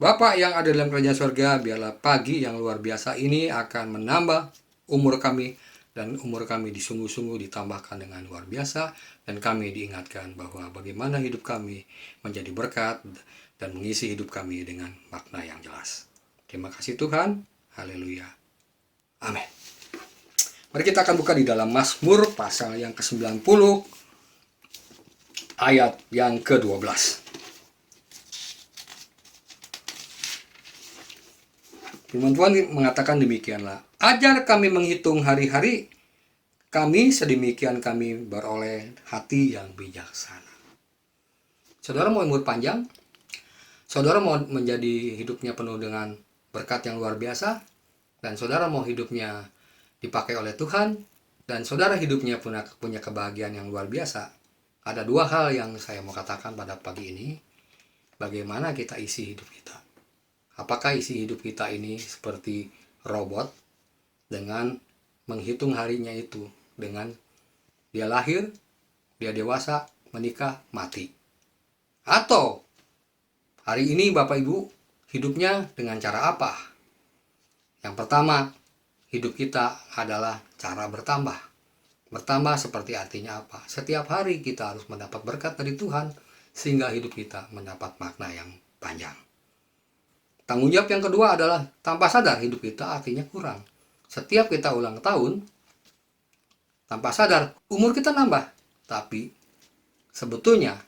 Bapa yang ada dalam kerajaan surga, biarlah pagi yang luar biasa ini akan menambah umur kami, dan umur kami disungguh-sungguh ditambahkan dengan luar biasa, dan kami diingatkan bahwa bagaimana hidup kami menjadi berkat dan mengisi hidup kami dengan makna yang jelas. Terima kasih Tuhan. Haleluya. Amin. Mari kita akan buka di dalam Mazmur pasal yang ke-90 ayat yang ke-12. Firman Tuhan mengatakan demikianlah. Ajar kami menghitung hari-hari, kami sedemikian kami beroleh hati yang bijaksana. Saudara mau umur panjang? Saudara mau menjadi hidupnya penuh dengan berkat yang luar biasa? Dan saudara mau hidupnya dipakai oleh Tuhan? Dan saudara hidupnya punya kebahagiaan yang luar biasa? Ada dua hal yang saya mau katakan pada pagi ini. Bagaimana kita isi hidup kita? Apakah isi hidup kita ini seperti robot dengan menghitung harinya itu, dengan dia lahir, dia dewasa, menikah, mati? Atau hari ini Bapak Ibu hidupnya dengan cara apa? Yang pertama, hidup kita adalah cara bertambah. Bertambah seperti artinya apa? Setiap hari kita harus mendapat berkat dari Tuhan sehingga hidup kita mendapat makna yang panjang. Tanggung jawab yang kedua adalah tanpa sadar hidup kita artinya kurang. Setiap kita ulang tahun, tanpa sadar umur kita nambah, tapi sebetulnya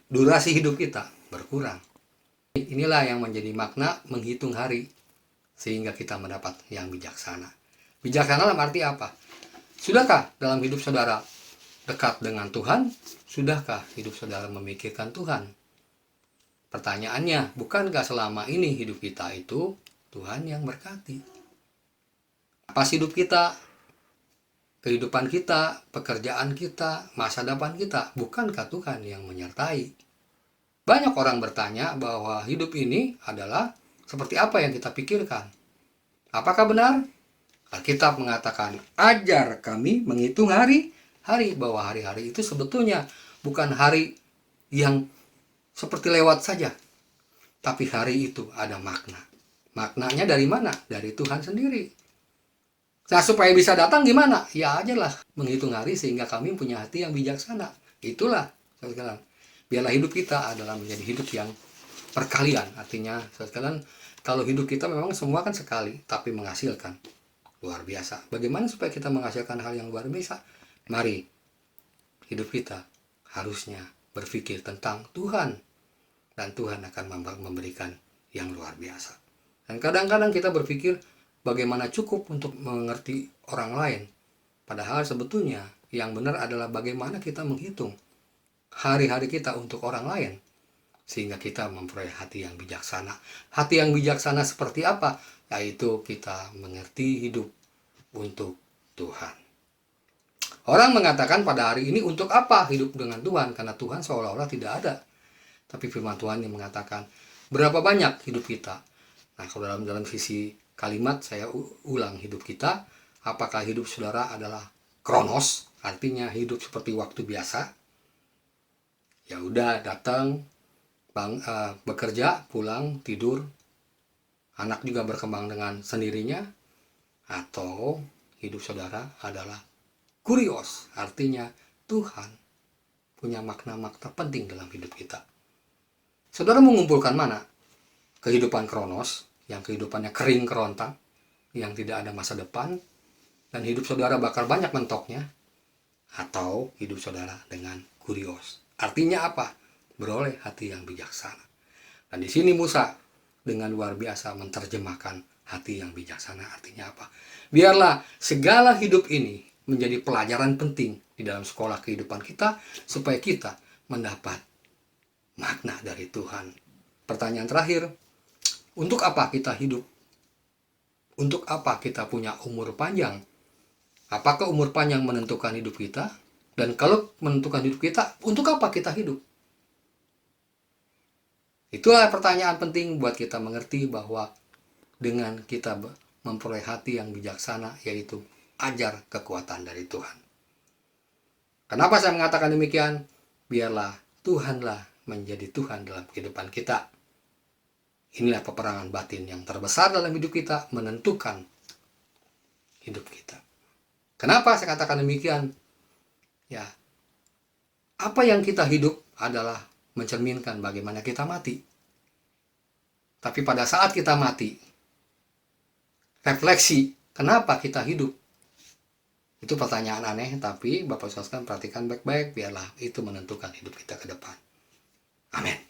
durasi hidup kita berkurang. Inilah yang menjadi makna menghitung hari sehingga kita mendapat yang bijaksana. Bijaksana dalam arti apa? Sudahkah dalam hidup saudara dekat dengan Tuhan? Sudahkah hidup saudara memikirkan Tuhan? Pertanyaannya, bukankah selama ini hidup kita itu Tuhan yang berkati? Apa hidup kita, kehidupan kita, pekerjaan kita, masa depan kita, bukankah Tuhan yang menyertai? Banyak orang bertanya bahwa hidup ini adalah seperti apa yang kita pikirkan. Apakah benar? Alkitab mengatakan, ajar kami menghitung hari-hari, bahwa hari-hari itu sebetulnya bukan hari yang seperti lewat saja, tapi hari itu ada makna. Maknanya dari mana? Dari Tuhan sendiri. Nah, supaya bisa datang gimana? Ya ajalah menghitung hari sehingga kami punya hati yang bijaksana. Itulah, saudara. Biarlah hidup kita adalah menjadi hidup yang perkalian. Artinya, saudara, kalau hidup kita memang semua kan sekali, tapi menghasilkan luar biasa. Bagaimana supaya kita menghasilkan hal yang luar biasa? Mari, hidup kita harusnya berpikir tentang Tuhan, dan Tuhan akan memberikan yang luar biasa. Dan kadang-kadang kita berpikir bagaimana cukup untuk mengerti orang lain, padahal sebetulnya yang benar adalah bagaimana kita menghitung hari-hari kita untuk orang lain sehingga kita memperoleh hati yang bijaksana. Hati yang bijaksana seperti apa? Yaitu kita mengerti hidup untuk Tuhan. Orang mengatakan pada hari ini untuk apa hidup dengan Tuhan? Karena Tuhan seolah-olah tidak ada. Tapi firman Tuhan yang mengatakan berapa banyak hidup kita. Nah, kalau dalam sisi kalimat saya ulang hidup kita, apakah hidup saudara adalah kronos, artinya hidup seperti waktu biasa? Ya udah, datang, bekerja, pulang, tidur, anak juga berkembang dengan sendirinya. Atau hidup saudara adalah kurios, artinya Tuhan punya makna-makna penting dalam hidup kita. Saudara mengumpulkan mana? Kehidupan kronos, yang kehidupannya kering kerontang, yang tidak ada masa depan, dan hidup saudara bakal banyak mentoknya, atau hidup saudara dengan kurios. Artinya apa? Beroleh hati yang bijaksana. Dan di sini Musa dengan luar biasa menerjemahkan hati yang bijaksana artinya apa? Biarlah segala hidup ini menjadi pelajaran penting di dalam sekolah kehidupan kita, supaya kita mendapat makna dari Tuhan. Pertanyaan terakhir, untuk apa kita hidup? Untuk apa kita punya umur panjang? Apakah umur panjang menentukan hidup kita? Dan kalau menentukan hidup kita, untuk apa kita hidup? Itulah pertanyaan penting buat kita mengerti bahwa dengan kita memperoleh hati yang bijaksana, yaitu ajar kekuatan dari Tuhan. Kenapa saya mengatakan demikian? Biarlah Tuhanlah menjadi Tuhan dalam kehidupan kita. Inilah peperangan batin yang terbesar dalam hidup kita, menentukan hidup kita. Kenapa saya katakan demikian? Ya, apa yang kita hidup adalah mencerminkan bagaimana kita mati. Tapi pada saat kita mati, refleksi, kenapa kita hidup? Itu pertanyaan aneh, tapi Bapak Saudara perhatikan baik-baik, biarlah itu menentukan hidup kita ke depan. Amin.